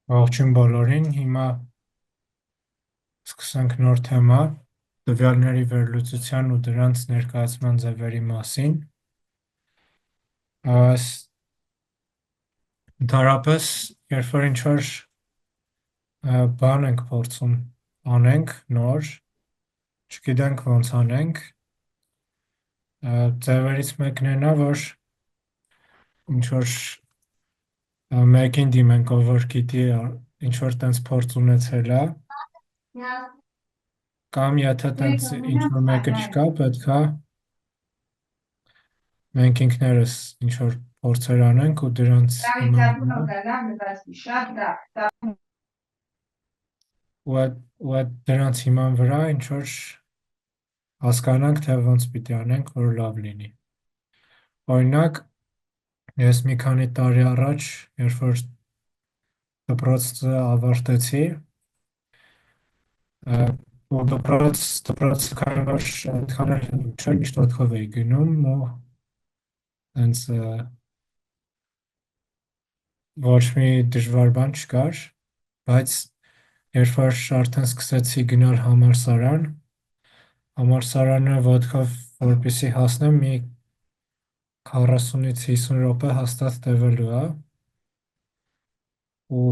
Ողջույն բոլորին, հիմա սկսենք նոր թեմա տվյալների վերլուծության ու դրանց ներկայացման ձևերի մասին։ Ընդհանրապես, երբ որ ինչ-որ բան ենք փորձում անենք նոր, չգիտենք ոնց անենք, ձևերից մեկն է նա, որ ինչ-որ մեկին դիմենք, ով որ գիտի ինչ-որ տենց փորձ ունեցել է, կամ եթե տենց ինչ-որ մեկը չկա, պետք է մենք ինքներս ինչ-որ փորձեր անենք ու դրանց հիման վրա ինչ-որ հասկանանք, թե ոնց պիտի անենք, որ լավ լինի։ Օրինակ, ես մի քանի տարի առաջ, երբ որ դպրոցը ավարտեցի, ու դպրոցը քանի որ այդքան էլ չէր, միշտ օդքով էի գնում ու հենց ոչ մի դժվար բան չկար, բայց երբ որ արդեն սկսեցի գնալ համալսարանը ոտքով որպեսզի հասնեմ, մի 40-ից 50 րոպե հաստատ տևելու է, ու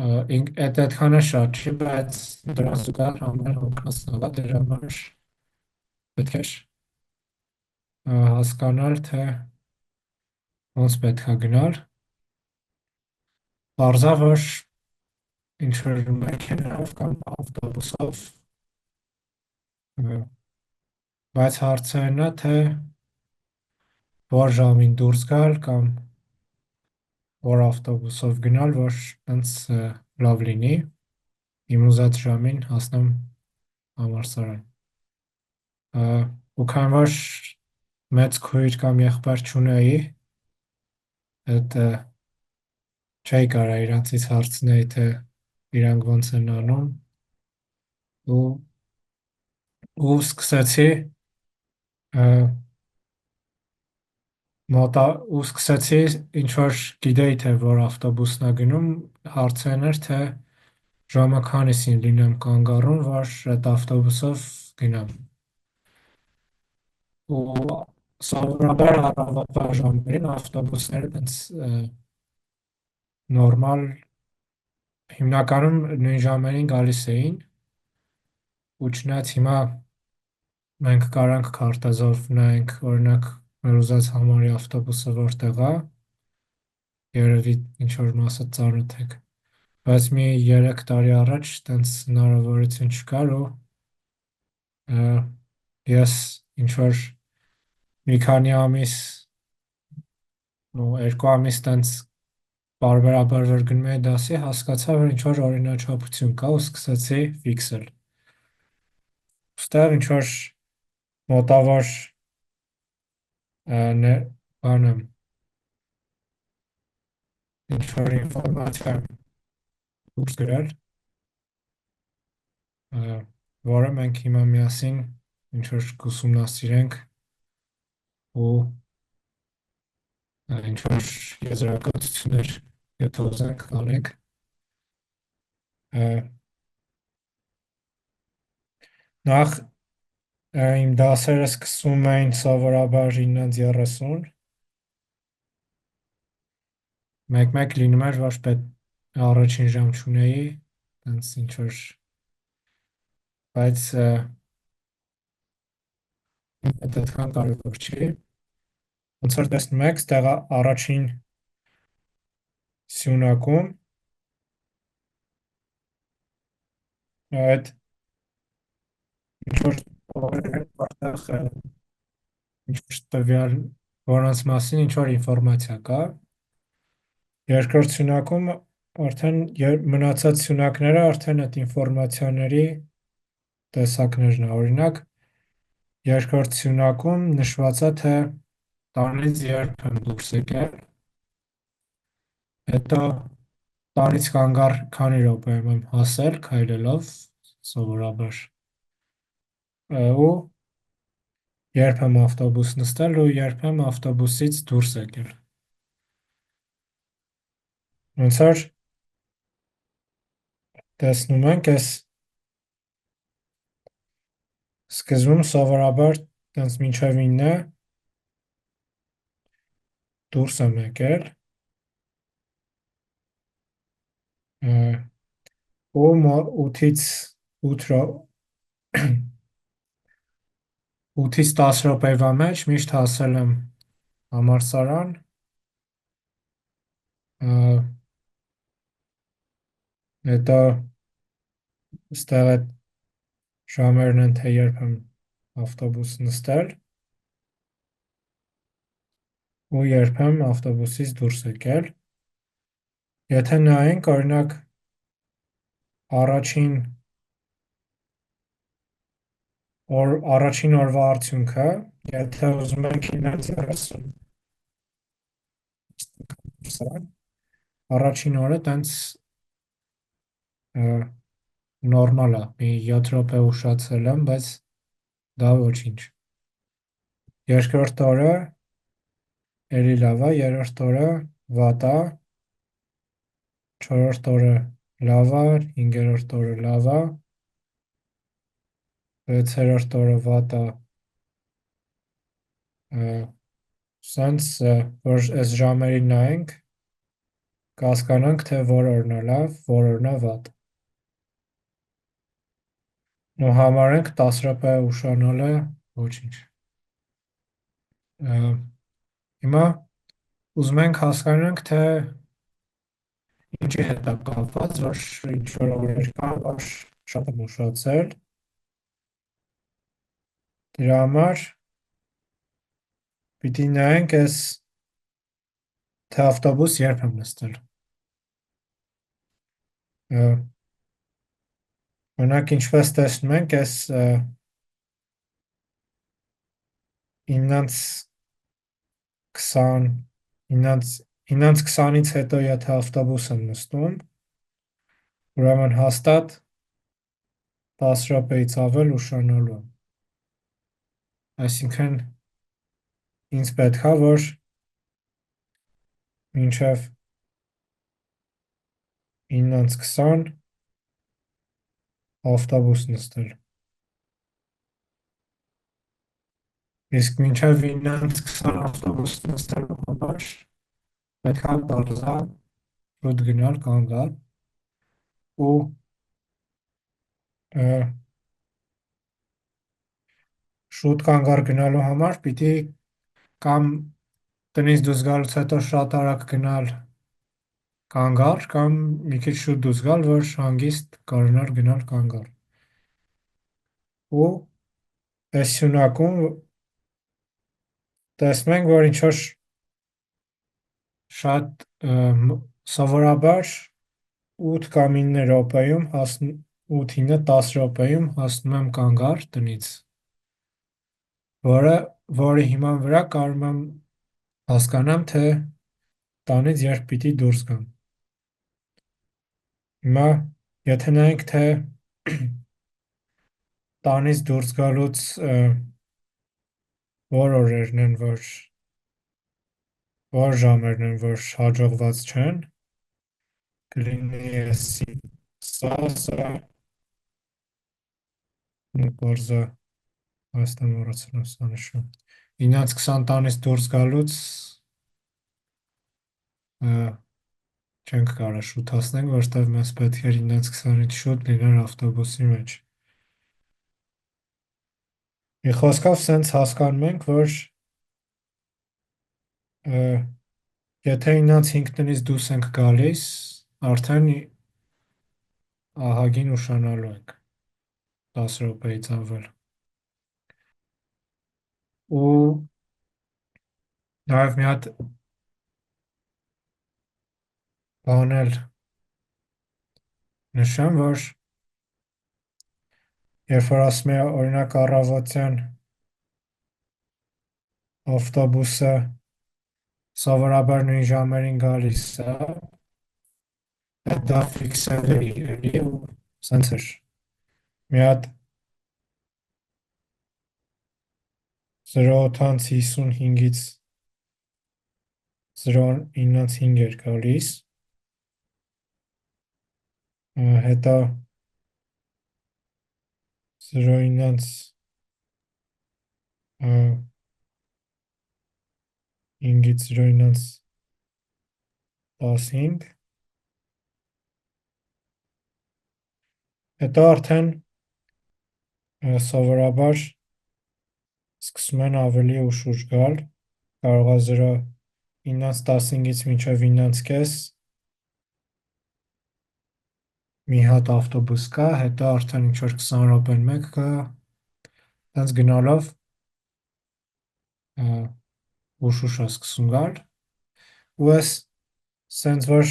այդ այդքան է շատ չի, բայց դրան զուգահեռ ամեն հոգնածնալ է, դրա համար պետք է հասկանալ, թե ոնց պետք է գնալ։ Պարզա, որ ինչ-որ մեքենայով կամ ավտոբուսով, բայց հարցը այն է, թե որ ժամին դուրս գալ կամ որ ավտոբուսով գնալ, որ հենց լավ լինի, իմ ուզած ժամին հասնեմ համալսարան։ Ու քանի որ մեծ քույր կամ եղբայր չունեի, այդ չէի կարա իրանցից հարցնեի, թե իրանք ոնց են անում, ու սկսեցի ինչ որ գիտեի, թե որ ավտոբուսն է գնում, հարցն էր, թե ժամը քանիսին լինեմ կանգառում, որ այդ ավտոբուսով գնամ։ Ու սովորաբար առավոտվա ժամերին ավտոբուսները տենց նորմալ հիմնականում նույն ժամերին գալիս էին, ու չնայած հիմա մենք կարանք քարտեզով նայենք, օրինակ մեր ուզած համարի ավտոբուսը որտեղ է, երևի ինչ-որ մասը ծանոթ եք, բայց մի 3 տարի առաջ տենց հնարավորություն չկար ու ես ինչ-որ մի քանի ամիս ու 2 ամիս տենց պարբերաբար որ գնում էի դասի, հասկացա, որ ինչ-որ օրինաչափություն կա ու սկսեցի ֆիքսել։ Ոստեղ ինչ-որ մոտավոր բան եմ, ինչ-որ ինֆորմացիա դուրս գրել, որը մենք հիմա միասին ինչ-որ կուսումնասիրենք ու ինչ-որ եզրակացություններ եթե ուզենք անենք։ Նախ իմ դասերը սկսվում էին սովորաբար 9:30, մեկ-մեկ լինում էր, որ առաջին ժամ չունեի, տենց ինչ-որ, բայց այդ այդքան կարևոր չի։ Ոնց որ տեսնում եք, ստեղ առաջին սյունակում այդ ինչ-որ օրեր են, որտեղ ինչ-որ տվյալ, որոնց մասին ինչ-որ ինֆորմացիա կա։ Երկրորդ սյունակում արդեն մնացած սյունակները արդեն այդ ինֆորմացիաների տեսակներն է, օրինակ երկրորդ սյունակում նշված է, թե տանից երբ եմ դուրս եկել, հետո տանից կանգառ քանի րոպեում եմ հասել քայլելով սովորաբար, ու երբ եմ ավտոբուս նստել ու երբ եմ ավտոբուսից դուրս եկել։ Ոնց որ տեսնում ենք, այս սկզբում սովորաբար տենց մինչև 9 դուրս եմ եկել, ու 8-ից 10 րոպեվա մեջ միշտ հասել եմ համալսարան, հետո ստեղ այդ ժամերն են, թե երբ եմ ավտոբուս նստել, ու երբ եմ ավտոբուսից դուրս եկել։ Եթե նայենք, օրինակ, առաջին օրվա արդյունքը, եթե ուզում ենք 9:30 սրան, առաջին օրը տենց նորմալ է, մի 7 րոպե ուշացել եմ, բայց դա ոչինչ։ Երկրորդ օրը էլի լավ է, երրորդ օրը վատ է, չորրորդ օրը լավ է, հինգերորդ օրը լավ է, վեցերորդ օրը վատ է, սենց, որ այս ժամերին նայենք, կհասկանանք, թե որ օրն է լավ, որ օրն է վատ։ Ու համարենք 10 րոպե ուշանալը ոչինչ։ Հիմա ուզում ենք հասկանանք, թե ինչի հետ է կապված, որ ինչ-որ օրեր կան, որ շատ եմ ուշացել։ Դրա համար պիտի նայենք այս, թե ավտոբուս երբ եմ նստել։ Օրինակ, ինչպես տեսնում ենք, այս 9:20-ից հետո եթե ավտոբուս եմ նստում, ուրեմն հաստատ 10 րոպեից ավել ուշանալու եմ։ Այսինքն, ինձ պետք է, որ մինչև 9:20 ավտոբուս նստել։ Իսկ մինչև 9:20 ավտոբուս նստելու համար պետք է բարձա շուտ գնալ կանգալ ու շուտ կանգար գնալու համար պիտի կամ տնից դուրս գալուց հետո շատ արագ գնալ կանգար, կամ մի քիչ շուտ դուրս գալ, որ հանգիստ կարողանար գնալ կանգար։ Ու այս սյունակում տեսնում ենք, որ ինչ-որ շատ սովորաբար 8 կամ 9 րոպեում 8-10 րոպեում հասնում եմ կանգար տնից, որի հիման վրա կարող եմ հասկանամ, թե տանից երբ պիտի դուրս գամ։ Հիմա, եթե նայենք, թե տանից դուրս գալուց որ օրերն են, որ ժամերն են, որ հաջողված չեն, կլինի սա, պարզա այստեղ մոռացել եմ նշում։ 9:20 տանից դուրս գալուց չենք կարող շուտ հասնենք, որտեղ մեզ պետք է 9:20-ից շուտ լինել ավտոբուսի մեջ։ Մի խոսքով սենց հասկանում ենք, որ եթե 9:05 տնից դուրս ենք գալիս, արդեն ահագին ուշանալու ենք 10 րոպեից ավել։ Ու նաև մի հատ բան էլ նշեմ, որ երբ որ ասում է օրինակ առավոտյան ավտոբուսը սովորաբար նույն ժամերին գալիս է, դա ֆիքսել էլի ու սենց էր։ Մի հատ 08:55-ից 09:05 էր գալիս, հետո 0-ինձ 5-ից 0-ինձ 15, հետո արդեն սովորաբար սկսում են ավելի ուշ գալ, կարող է 0-ինձ 15-ից մինչև 9-ից կես մի հատ ավտոբուս կա, հետո արդեն ինչ-որ 20 րոպեն մեկ կա, տենց գնալով ուշ է սկսում գալ, ու ես սենց որ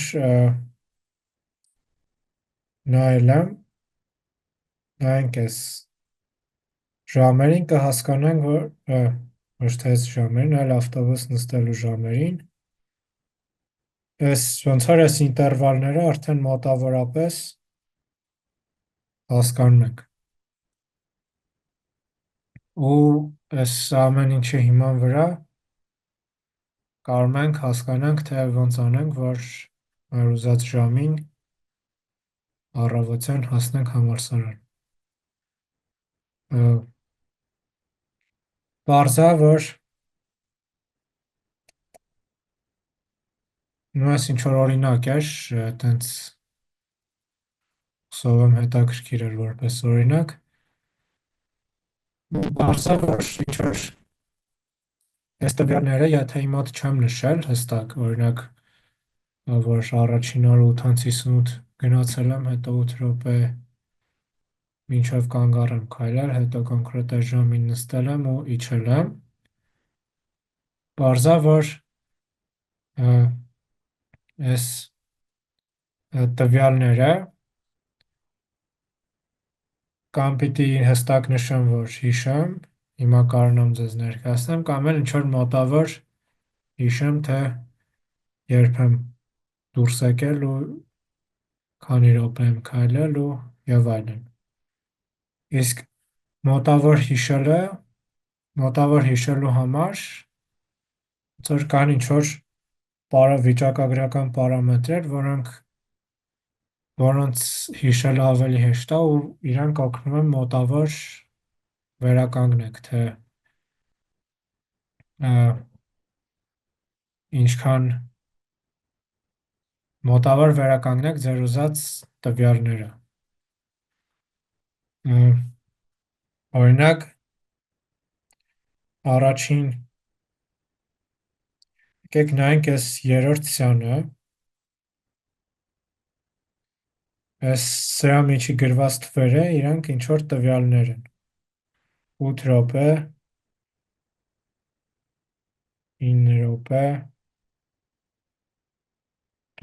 նայել եմ, նայենք ես ժամերին կհասկանանք, որ ոչ թե այս ժամերին, այլ ավտոբուս նստելու ժամերին, ես ոնց որ այս ինտերվալները արդեն մոտավորապես հասկանում ենք։ Ու այս ամեն ինչի հիման վրա կարող ենք հասկանանք, թե ոնց անենք, որ մեր ուզած ժամին առավոտյան հասնենք համալսարան։ Պարզ է, որ նույնս ինչ որ օրինակ էր, տենց հուսով եմ հետաքրքիր էր որպես օրինակ, պարզ է, որ ինչ որ այս տվյալները, եթե իմ մոտ չեմ նշել հստակ, օրինակ, որ առաջին օրը 8:58 գնացել եմ, հետո 8 րոպե մինչև կանգ առեմ քայլել, հետո կոնկրետ այս ժամին նստել եմ ու իջել եմ, պարզ է, որ այս տվյալները կամ պիտի հստակ նշեմ, որ հիշեմ, հիմա կարող եմ ձեզ ներկայացնեմ, կամ էլ ինչ-որ մոտավոր հիշեմ, թե երբ եմ դուրս եկել ու քանի րոպե եմ քայլել ու եւ այլն։ Իսկ մոտավոր հիշելու համար ոնց որ կան ինչ-որ վիճակագրական պարամետրեր, որոնց հիշելը ավելի հեշտ է ու իրանք օգնում են մոտավոր վերականգնեք, թե ինչքան մոտավոր վերականգնեք ձեր ուզած տվյալները։ Օրինակ, առաջին եկեք նայենք այս երրորդ սյանը, այս սրա միջի գրված թվերը, իրանք ինչ-որ տվյալներ են։ 8 րոպե, 9 րոպե,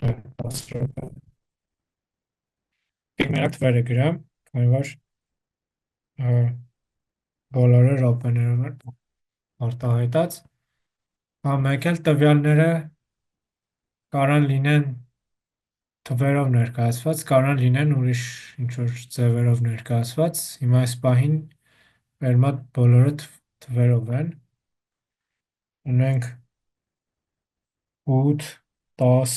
10 րոպե։ Եկեք մենակ թվերը գրեմ, քանի որ բոլորը րոպեներով են արտահայտած։ Մեկ էլ տվյալները կարան լինեն թվերով ներկայացված, կարան լինեն ուրիշ ինչ-որ ձևերով ներկայացված։ Հիմա այս պահին մեր մոտ բոլորը թվերով են։ Ունենք 8, 10,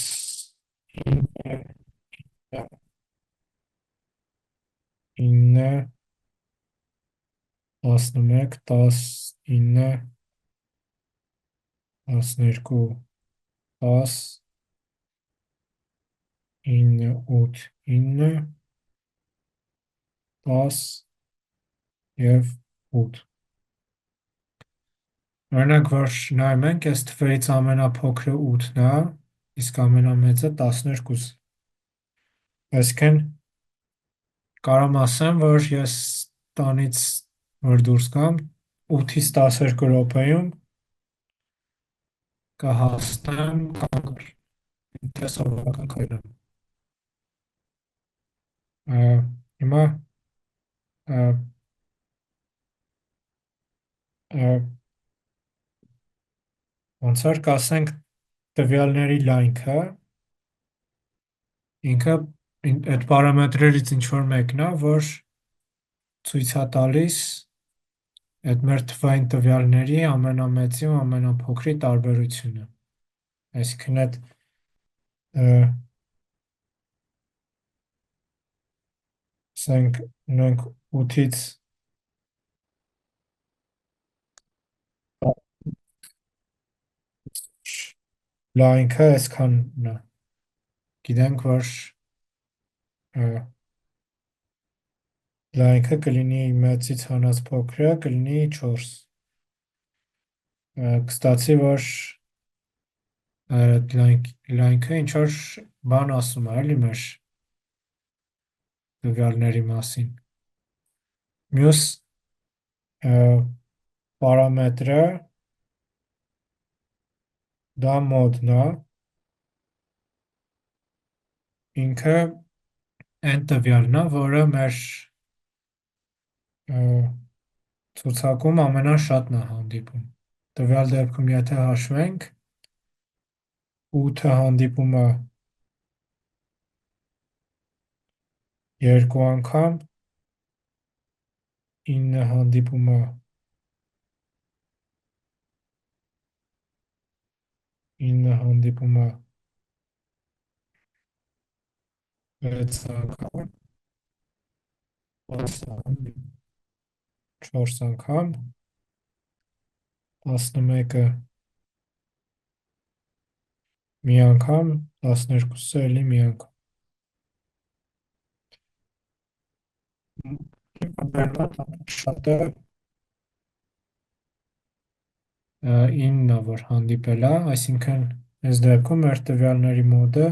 9, 11, 19, 12, 10, 9, 8, 9, 10 և 8։ Օրինակ, որ նայում ենք, այս թվերից ամենափոքրը 8-ն է, իսկ ամենամեծը 12-ը։ Այսինքն կարող եմ ասեմ, որ ես տանից որ դուրս գամ, 8-ից 12 րոպեում կհասնեմ կանգ, թե սովորական քայլեմ։ Հիմա ոնց որ կասենք տվյալների լայնքը, ինքը այդ պարամետրերից ինչ-որ մեկն է, որ ցույց է տալիս այդ մեր թվային տվյալների ամենամեծի ու ամենափոքրի տարբերությունը։ Այսինքն այդ ասենք նույն 8-ից լայնքը այսքանն է։ Գիտենք, որ լայնքը կլինի մեծից հանած փոքրը կլինի 4։ Կստացի, որ լայնքը ինչ որ բան ասում է, էլի մեր տվյալների մասին։ Մյուս պարամետրը դա մոդն է, ինքը այն տվյալն է, որը մեր ցուցակում ամենաշատն է հանդիպում։ Տվյալ դեպքում, եթե հաշվենք, 8-ը հանդիպում է 2 անգամ, 9-ը հանդիպում է 6 անգամ, 4 անգամ, 11-ը մի անգամ, 12-ը էլի մի անգամ։ Շատը 9-ն է, որ հանդիպել է, այսինքն այս դեպքում մեր տվյալների մոդը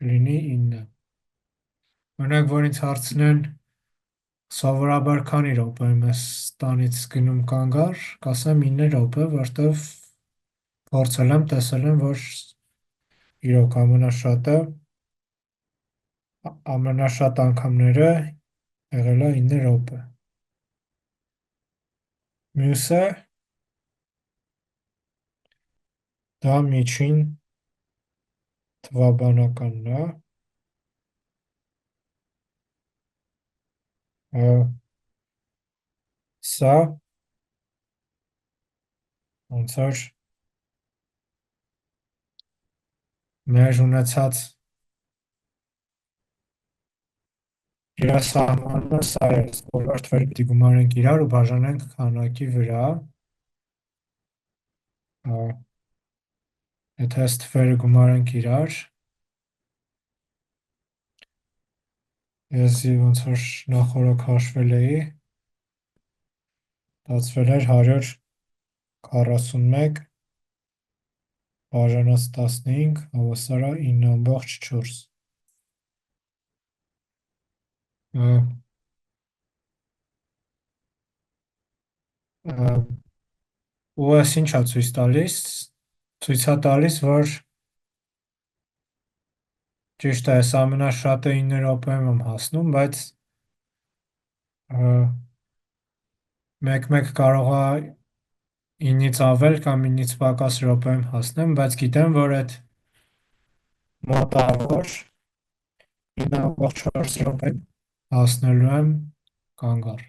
կլինի 9-ը։ Օրինակ, որ ինձ հարցնեն սովորաբար քանի րոպե եմ ես տանից գնում կանգար, կասեմ 9 րոպե, որտեվ փորձել եմ, տեսել եմ, որ իրոք ամենաշատ անգամները եղել է 9 րոպե։ Մյուսը դա միջին թվաբանականն է, սա ոնց որ մեր ունեցած երասահմանը սա է, բոլոր թվերը պիտի գումարենք իրար ու բաժանենք քանակի վրա, եթե այս թվերը գումարենք իրար, ես ոնց որ նախորդ հաշվել էի, ստացվել էր 141 բաժանած 15 հավասար է 9,4։ Ու այս ինչ է ցույց տալիս, ցույց է տալիս, որ ճիշտ է, այս ամենաշատը 9 րոպեում եմ հասնում, բայց մեկ-մեկ կարող է 9-ից ավել կամ 9-ից պակաս րոպեում հասնեմ, բայց գիտեմ, որ այդ մոտավոր 9,4 րոպե հասնելու եմ կանգառ։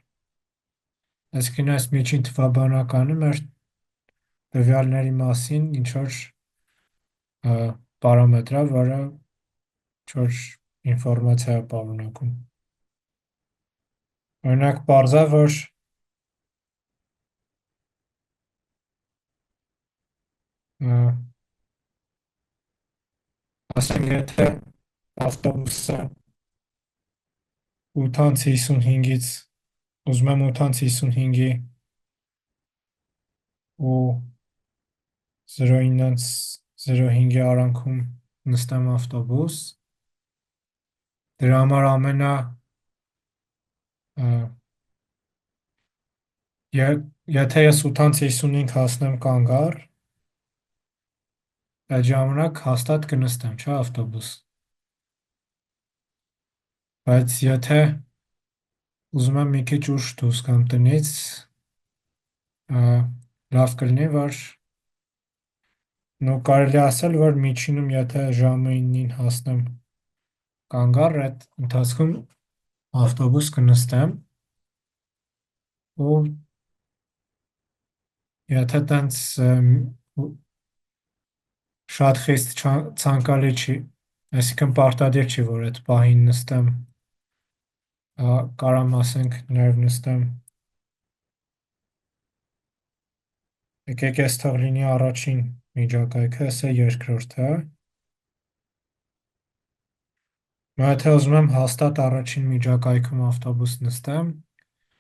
Այսինքն այս միջին թվաբանականը մեր տվյալների մասին ինչ որ պարամետր է, որը ինչ-որ ինֆորմացիա է պարունակում։ Օրինակ, պարզա, որ ասենք, եթե ավտոբուսը 8:55-ից ուզում եմ 8:55-ի ու 09:05-ի արանքում նստեմ ավտոբուս, դրա համար եթե ես 8:55 հասնեմ կանգառ, այդ ժամանակ հաստատ կնստեմ, չէ, ավտոբուս։ Բայց եթե ուզում եմ մի քիչ ուշ դուրս գամ տնից, լավ կլինի, որ կարելի է ասել, որ միջինում եթե ժամը 9-ին հասնեմ կանգառ, այդ ընթացքում ավտոբուս կնստեմ ու եթե տենց շատ խիստ ցանկալի չի, այսինքն պարտադիր չի, որ այդ պահին նստեմ Կարամ ասենք նաև նստեմ, եկեք այս թող լինի առաջին միջակայքը, ասա երկրորդը, եթե ուզում եմ հաստատ առաջին միջակայքում ավտոբուս նստեմ,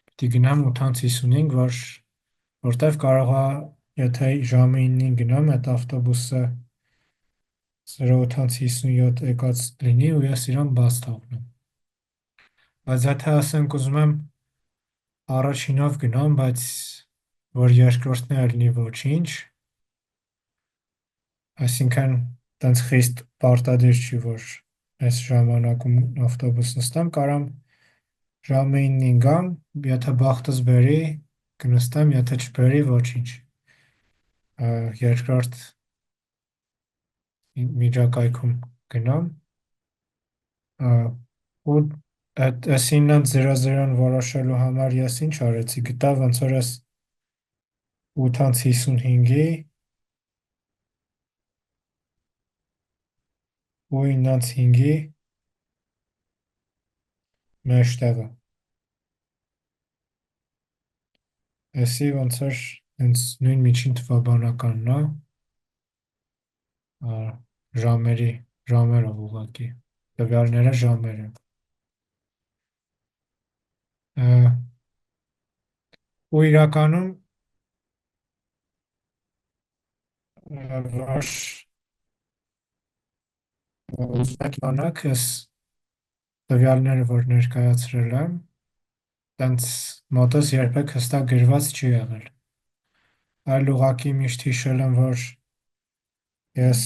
պիտի գնամ 8:55, որտեվ կարող է, եթե ժամը 9-ին գնամ, այդ ավտոբուսը 08:57 եկած լինի ու ես իրան բաց թողնեմ։ Բայց եթե ասենք ուզում եմ առաջինով գնամ, բայց որ երկրորդն է լինի ոչինչ, այսինքն տենց խիստ պարտադիր չի, որ այս ժամանակում ավտոբուս նստեմ, կարամ ժամը 9-ին գամ, եթե բախտս բերի, կնստեմ, եթե չբերի, ոչինչ։ Երկրորդ միջակայքում գնամ, ու այդ այս 9:00-ն որոշելու համար ես ինչ արեցի, գտա ոնց որ ես 8:55-ի ու 9:05-ի մեջտեղը։ Էսի ոնց որ հենց նույն միջին թվաբանականն է, ժամերի, ժամերով ուղղակի, տվյալները ժամեր են։ Ու իրականում որ ուզում անակ ես տվյալները, որ ներկայացրել եմ, տենց մոտս երբեք հստակ գրված չի եղել։ Այլ ուղղակի միշտ հիշել եմ, որ ես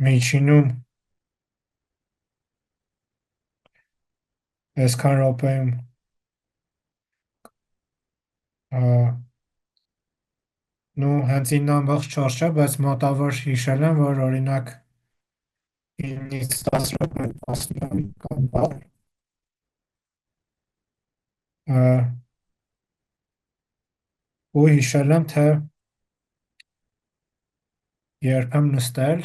միջինում այսքան րոպեում նու հենց 9:4 չէ, բայց մոտավոր հիշել եմ, որ օրինակ 9-ից 10 րոպե 10 կամ բառ, ու հիշել եմ, թե երբ եմ նստել,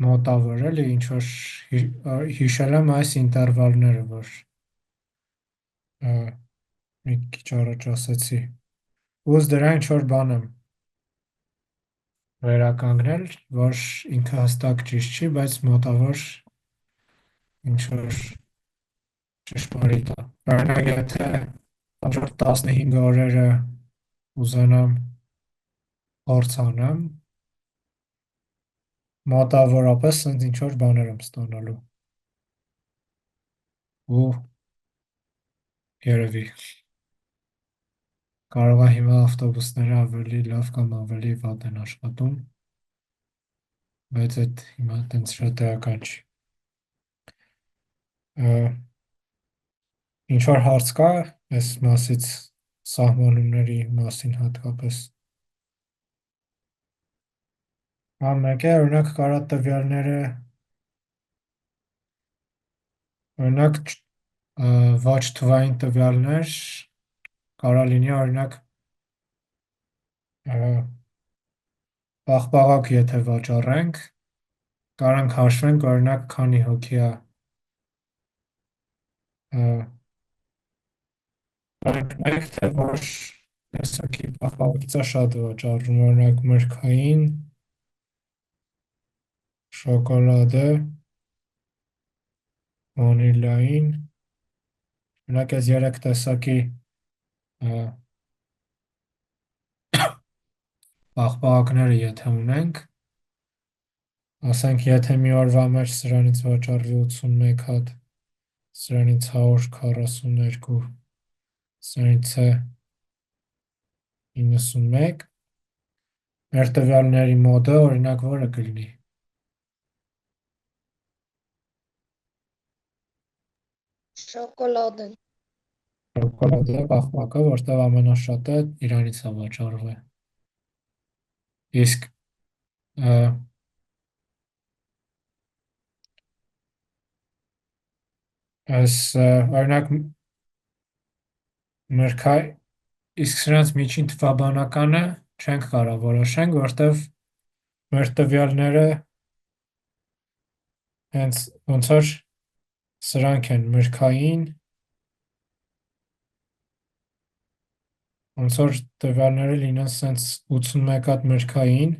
մոտավոր էլի, ինչ որ հիշել եմ այս ինտերվալները, որ մի քիչ առաջ ասացի։ Ուզ դրա ինչ որ բան եմ վերականգնել, որ ինքը հստակ ճիշտ չի, բայց մոտավոր ինչ որ ճշմարիտ է։ Օրինակ, եթե հաջորդ 15 օրերը ուզենամ փորձ անեմ, մոտավորապես ինձ ինչ որ բաներ եմ ստանալու։ Ու երևի կարող է հիմա ավտոբուսները ավելի լավ կամ ավելի վատ են աշխատում, բայց այդ հիմա տենց շատ էական չի։ Ինչ որ հարց կա այս մասից, սահմանումների մասին հատկապես։ Մեկ է, օրինակ կարա տվյալները, օրինակ ոչ թվային տվյալներ, կարա լինի օրինակ պաղպաղակ եթե վաճառենք, կարանք հաշվենք օրինակ քանի հոգի է մեկ թե որ տեսակի պաղպաղակից է շատ վաճառվում, օրինակ մրգային, շոկոլադե, վանիլային, օրինակ այս 3 տեսակի պաղպաղակները եթե ունենք, ասենք եթե մի օրվա մեջ սրանից վաճառվի 81 հատ, սրանից 142, սրանից է 91, մեր տվյալների մոդը օրինակ որը կլինի։ Շոկոլադեն։ Շոկոլադե պաղպաղակը, որտեղ ամենաշատը իրանից է վաճառվում։ Իսկ այս օրինակ իսկ սրանց միջին թվաբանականը չենք կարող որոշենք, որտեվ մեր տվյալները հենց ոնց որ սրանք են մրգային, ոնց որ տվյալները լինեն սենց 81 հատ մրգային,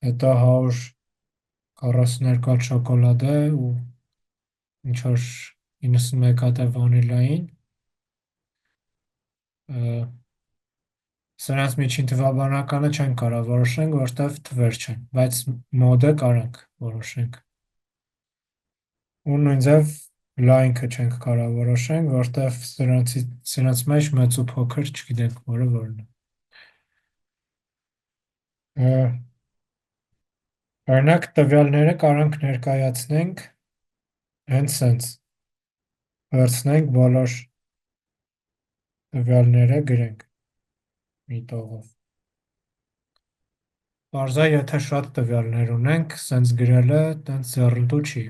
հետո 142 հատ շոկոլադե ու ինչ որ 91 հատ է վանիլային, սրանց միջին թվաբանականը չենք կարող որոշենք, որտեվ թվեր չեն, բայց մոդը կարանք որոշենք։ Ու նույնձև լայնքը չենք կարող որոշենք, որտեվ սրանց մեջ մեծ ու փոքր չգիտենք որը որն է։ Օրինակ տվյալները կարանք ներկայացնենք հենց սենց, վերցնենք բոլոր տվյալները գրենք մի տողով։ Պարզա եթե շատ տվյալներ ունենք, սենց գրելը տենց ձեռնտու չի։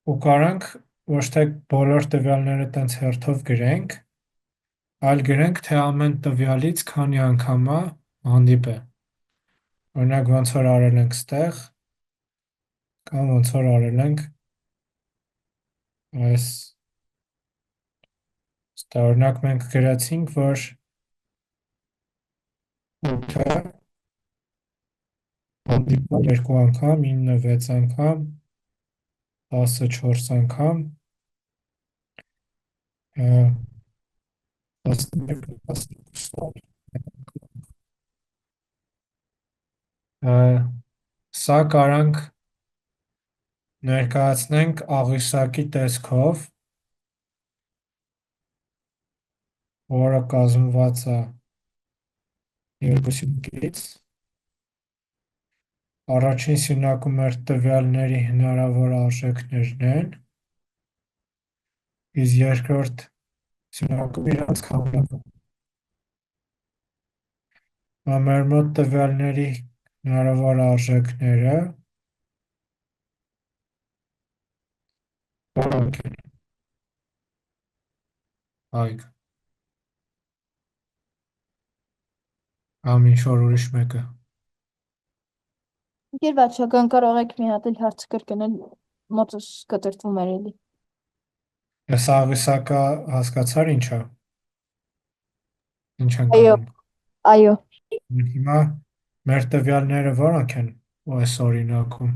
Ու կարանք ոչ թե բոլոր տվյալները տենց հերթով գրենք, այլ գրենք, թե ամեն տվյալից քանի անգամա հանդիպ է։ Օրինակ ոնց որ արել ենք ստեղ, կամ ոնց որ արել ենք այս օրինակ մենք գրեցինք, որ 8-ը հանդիպել 2 անգամ, 9-ը 6 անգամ, 10-ը 4 անգամ, 11-ը 12 սա կարանք ներկայացնենք աղյուսակի տեսքով, որը կազմված է երկու սյունակից։ Առաջին սյունակում մեր տվյալների հնարավոր արժեքներն են, իսկ երկրորդ սյունակում իրանց քանակը։ Մեր մոտ տվյալների հնարավոր արժեքները որոնք են։ Այգ, կամ ինչ որ ուրիշ մեկը։ Ընկեր վարչական կարող եք մի հատ էլ հարցը կրկնել, մոտս կտրտվում էր էլի։ Այս աղյուսակը հասկացար ինչ է։ Ինչ ենք Այո, անում։ այո։ Հիմա մեր տվյալները որոնք են այս օրինակում։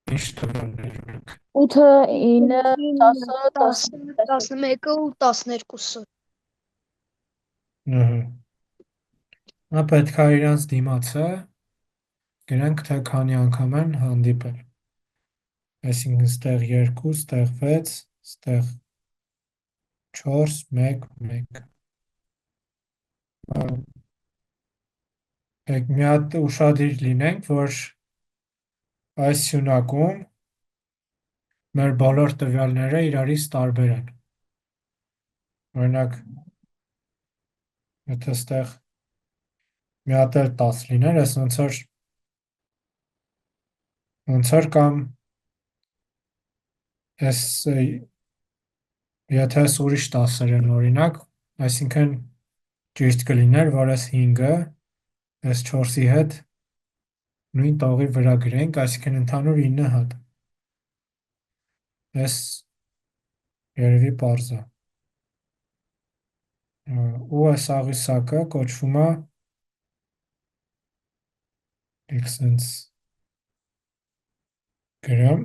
Ինչ տվյալներ ունենք։ 8-ը, 9-ը, 10-ը, 10-ը, 11-ը ու 12-ը։ Նա պետք է իրանց դիմացը գրենք, թե քանի անգամ են հանդիպել։ Այսինքն ստեղ 2, ստեղ 6, ստեղ 4, 1, 1։ Եք մի հատ ուշադիր լինենք, որ այս սյունակում մեր բոլոր տվյալները իրարից տարբեր են։ Օրինակ, եթե ստեղ մի հատ էլ 10 լիներ, այս ոնց որ կամ այս եթե այս ուրիշ 10-էր են օրինակ, այսինքն ճիշտ կլիներ, որ այս 5-ը այս 4-ի հետ նույն տողի վրա գրենք, այսինքն ընդհանուր 9 հատ։ Այս երևի պարզ է։ Ու այս աղյուսակը կոչվում է սենց գրեմ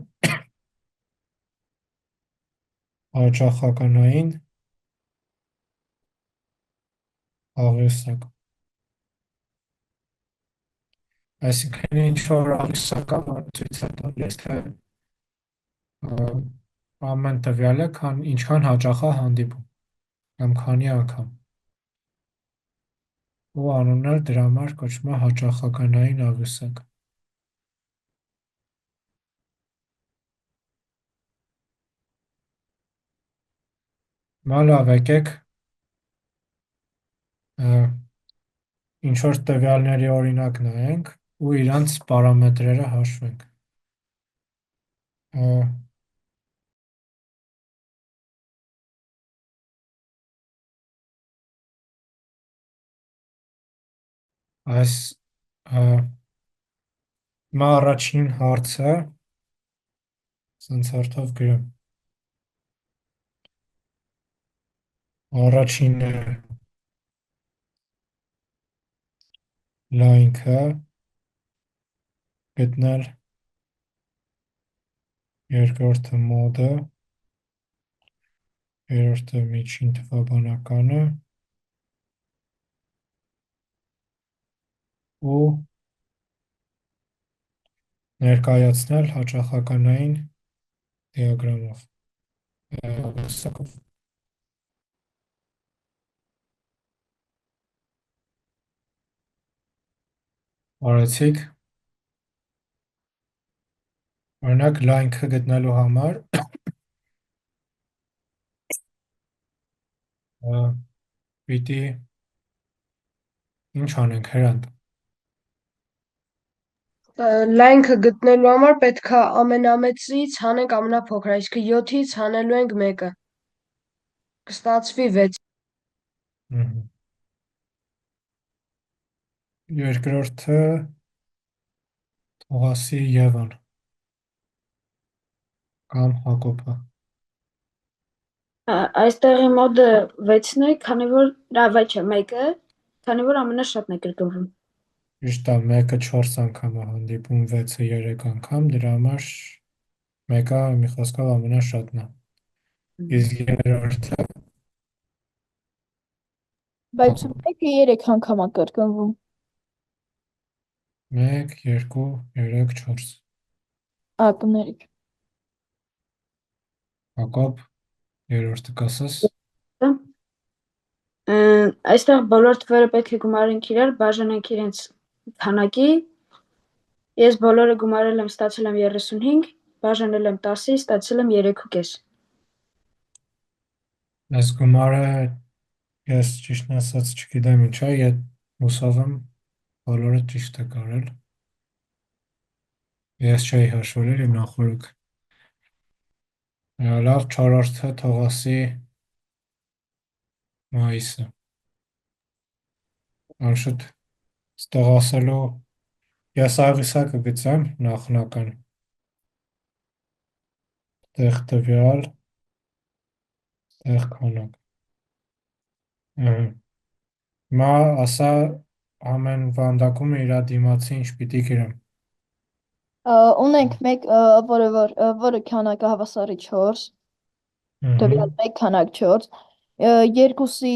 հաճախականային աղյուսակ։ Այսինքն ինչ որ աղյուսակ է, որ ցույց է տալիս, թե ամեն տվյալը ինչքան հաճախ է հանդիպում, կամ քանի անգամ։ Ու անունը դրա համար կոչվում է հաճախականային աղյուսակ։ Լավ, եկեք ինչ որ տվյալների օրինակ նայենք ու իրանց պարամետրերը հաշվենք։ Այս հիմա առաջին հարցը սենց հարթով գրեմ։ Առաջինը լայնքը գտնել, երկրորդը մոդը, երրորդը միջին թվաբանականը ու ներկայացնել հաճախականային դիագրամով։ Արեցիք, օրինակ լայնքը գտնելու համար պիտի ինչ անենք, Հրանտ։ Լայնքը գտնելու համար պետք է ամենամեծից հանենք ամենափոքրը, այսինքն 7-ից հանելու ենք 1-ը։ Կստացվի 6։ Երկրորդը թողասի Եվան կամ Հակոբը։ Այստեղի մոդը 6-ն է, քանի որ ոչ չէ 1-ը, քանի որ ամենաշատն է կրկնվում։ Ճիշտ է, 1-ը 4 անգամ է հանդիպում, 6-ը 3 անգամ, դրա համար 1-ը մի խոսքով ամենաշատն է։ Իսկ երրորդը Բայց 1-ը 3 անգամ է կրկնվում։ 1, 2, 3, 4։ Ակումբների։ Հակոբ, երրորդը կասես։ Այստեղ բոլոր թվերը պետք է գումարենք իրար, բաժանենք իրենց քանակի։ Ես բոլորը գումարել եմ, ստացել եմ 35, բաժանել եմ 10-ի, ստացել եմ 3.5։ Այս գումարը ես ճիշտն ասած չգիտեմ ինչ է, հուսով եմ բոլորը ճիշտ է կարել։ Ես չէի հաշվելել իմ նախորդ։ Լավ, չորրորդը թողասի մայիսը։ Անշուտ ստեղ ասելու ես աղյուսակը գծեմ նախնական։ Տեղ տվյալ, տեղ քանակ։ Հիմա ասա ամեն վանդակում իրա դիմացի ինչ պիտի գրեմ։ Ունենք մեկ, որը քանակը հավասարի 4, տվյալ 1 քանակ 4, երկուսի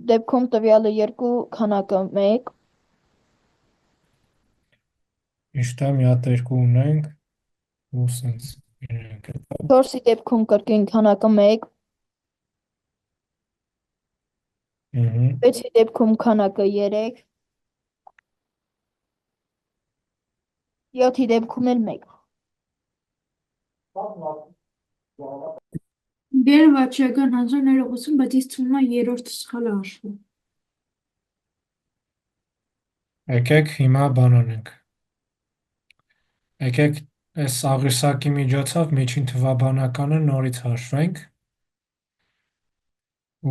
դեպքում տվյալը 2 քանակը 1, Ճիշտ է, մի հատ երկու ունենք ու սենց իրենք։ 4-ի դեպքում կրկին քանակը 1, 6-ի դեպքում քանակը 3, 7-ի դեպքում էլ 1։ Դերը վաճառական հանձնարար ներողություն, բայց ինձ թվում է երրորդը սխալ է հաշվում։ Եկեք հիմա բան անենք։ Եկեք այս աղյուսակի միջոցով միջին թվաբանականը նորից հաշվենք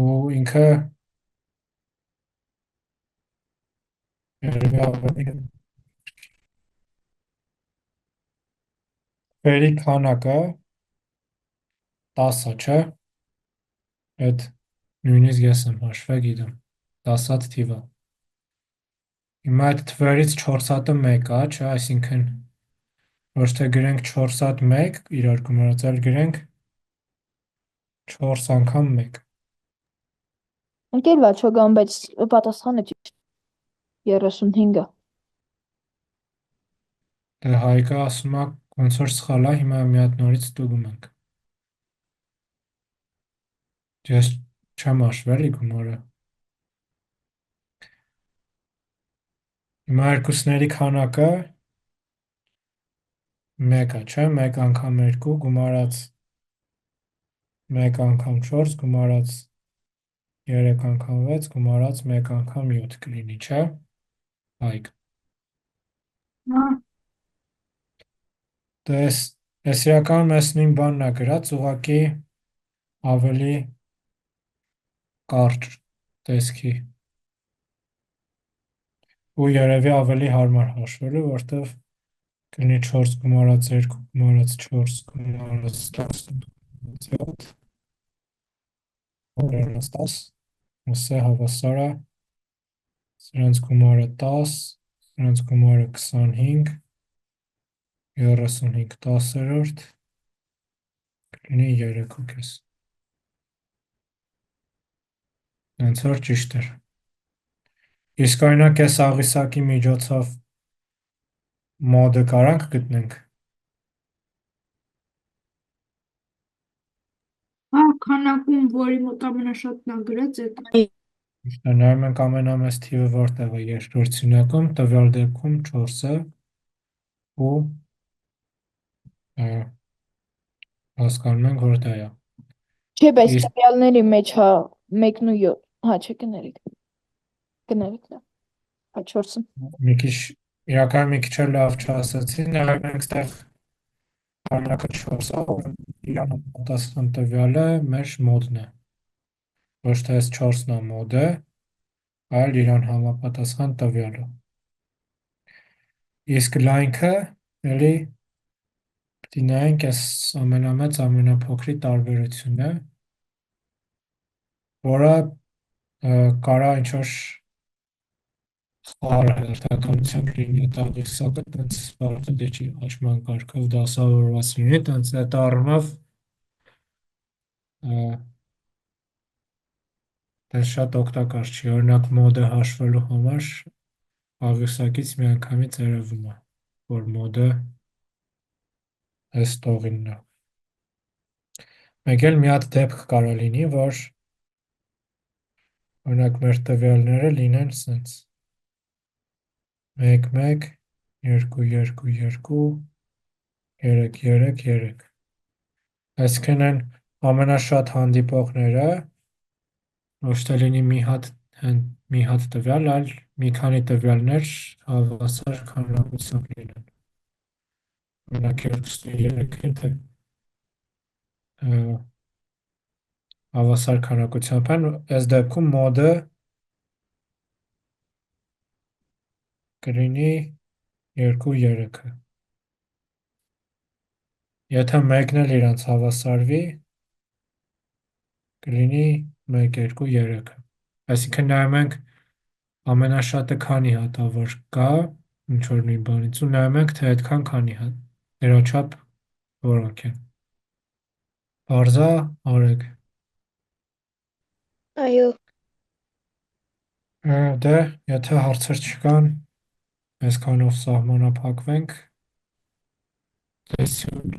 ու ինքը երևի ավելի վերի քանակը 10 է, չէ՞։ Այդ նույնիսկ ես եմ հաշվել գիտեմ, 10-ած թիվը։ Հիմա այդ թվերից 4 հատը 1 է, չէ՞, այսինքն ոչ թե գրենք 4 հատ 1, իրար գումարած, այլ գրենք 4 անգամ 1։ Ընկեր Վաչոգան, բայց պատասխանը ճիշտ 35-ը։ Դե Հայկը ասում է ոնց որ սխալ է, հիմա մի հատ նորից ստուգում ենք։ Ես չեմ հաշվել գումարը։ Հիմա երկուսների քանակը 1 է, չէ՞, 1 անգամ 2 գումարած 1 անգամ 4 գումարած 3 անգամ 6 գումարած 1 անգամ 7 կլինի, չէ՞։ Հայկ։ Դե ես իրականում ես նույն բանն է գրած, ուղղակի ավելի կարճ տեսքի։ ու երևի ավելի հարմար հաշվելու, որտեվ կլինի 4 գումարած 2 գումարած 4 գումարած 10 7 օրերս 10 ուսե հավասար է սրանց գումարը 10 սրանց գումարը 25 35 10-րդ կլինի 3.5 հենց որ ճիշտ էր իսկ օրինակ այս աղյուսակի միջոցով մոդը կարանք գտնենք Հա, քանակում, որի մոտ ամենաշատն ա գրած այդ։ ճիշտ է նայում ենք ամենամեծ թիվը որտեղ է երկրորդյուրքում տվյալ դեպքում 4-ը ու հասկանում ենք որ դա է Չէ, բայց Իսկ- տվյալների մեջ հա 1 ու 7, հա չէ գնելիք դա, հա 4-ը, մի քիչ իրականում մի քիչ էլ լավ չասացի նայում ենք ստեղ քանակը 4-ը որ իրան պատասխան տվյալը մեր մոդն է ոչ թե այս 4-ն է մոդը այլ իրան համապատասխան տվյալը իսկ լայնքը էլի պետք է նայենք այս ամենամեծ ամենափոքրի տարբերությունն է որը կարա ինչ-որ խառը հերթականությամբ լինի տաղյուսակը տենց վարդի չի աճման կարգով դասավորված լինի տենց այդ առումով տենց շատ օգտակար չի օրինակ մոդը հաշվելու համար աղյուսակից միանգամից երևում է որ մոդը այս տողինն է մեկ էլ մի հատ դեպք կարա լինի որ օրինակ մեր տվյալները լինեն սենց 1 1 2 2 2 3 3 3 այսինքն են ամենաշատ հանդիպողները ոչ թե լինի մի հատ տվյալ, այլ մի քանի տվյալներ հավասար քանակությամբ լինեն օրինակ 2-3-ը թե հավասար քանակությամբ են այս դեպքում մոդը կլինի 2-3-ը եթե մեկն էլ իրանց հավասարվի կլինի 1-2-3-ը այսինքն նայում ենք ամենաշատը քանի հատ է որ կա ինչ-որ մի բանից ու նայում ենք թե այդքան քանի հատ դրա չափ որոնք են Պարզա Արեգ Այո, դե եթե հարցեր չկան այսքանով սահմանափակվենք տեսություն